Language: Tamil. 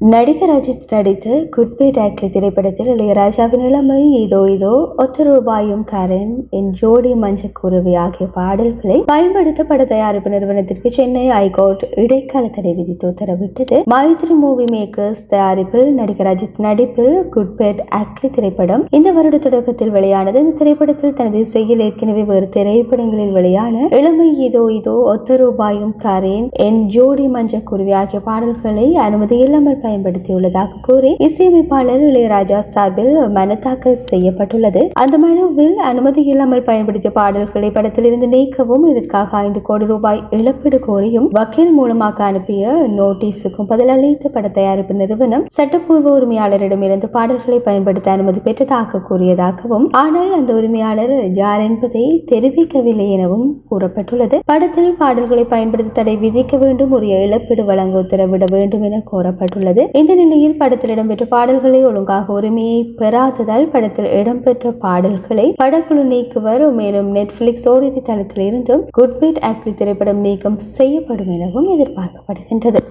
நடிகர் அஜித் நடித்த குட்பேட் ஆக்லி திரைப்படத்தில் இளையராஜாவின் இளமை இதோ இதோ ஒத்த ரூபாயும் தரேன் என் ஜோடி மஞ்சள் குருவி ஆகிய பாடல்களை பயன்படுத்த பட தயாரிப்பு நிறுவனத்திற்கு சென்னை ஐகோர்ட் இடைக்கால தடை விதித்து உத்தரவிட்டது. மைத்ரி மூவி மேக்கர்ஸ் தயாரிப்பில் நடிகர் அஜித் நடிப்பில் குட்பேட் ஆக்லி திரைப்படம் இந்த வருட தொடக்கத்தில் வெளியானது. இந்த திரைப்படத்தில் தனது இசையில் ஏற்கனவே வேறு திரைப்படங்களில் வெளியான இளமை இதோ இதோ ஒத்த ரூபாயும் தரேன் என் ஜோடி மஞ்சள் குருவி ஆகிய பாடல்களை அனுமதி இல்லாமல் பயன்படுத்தியுள்ளதாக கூறி இசையமைப்பாளர் இளையராஜா சார்பில் மனு தாக்கல் செய்யப்பட்டுள்ளது. அந்த மனுவில் அனுமதி இல்லாமல் பயன்படுத்திய பாடல்களை படத்தில் இருந்து நீக்கவும் இதற்காக 5 கோடி ரூபாய் இழப்பீடு கோரியும் வக்கீல் மூலமாக அனுப்பிய நோட்டீஸுக்கும் பதிலளித்த பட தயாரிப்பு நிறுவனம் சட்டப்பூர்வ உரிமையாளரிடம் இருந்து பாடல்களை பயன்படுத்த அனுமதி பெற்றதாக கூறியதாகவும் ஆனால் அந்த உரிமையாளர் யார் என்பதை தெரிவிக்கவில்லை எனவும் கூறப்பட்டுள்ளது. படத்தில் பாடல்களை பயன்படுத்த தடை விதிக்க வேண்டும், உரிய இழப்பீடு வழங்க உத்தரவிட வேண்டும் என கோரப்பட்டுள்ளது. இந்த நிலையில் படத்தில் இடம்பெற்ற பாடல்களை ஒழுங்காக உரிமையை பெறாததால் படத்தில் இடம்பெற்ற பாடல்களை படக்குழு நீக்குவர். மேலும் நெட்ஃபிளிக்ஸ் ஓடிடி தளத்தில் இருந்தும் குட்பேட் ஆக்லி திரைப்படம் நீக்கம் செய்யப்படும் எனவும் எதிர்பார்க்கப்படுகின்றது.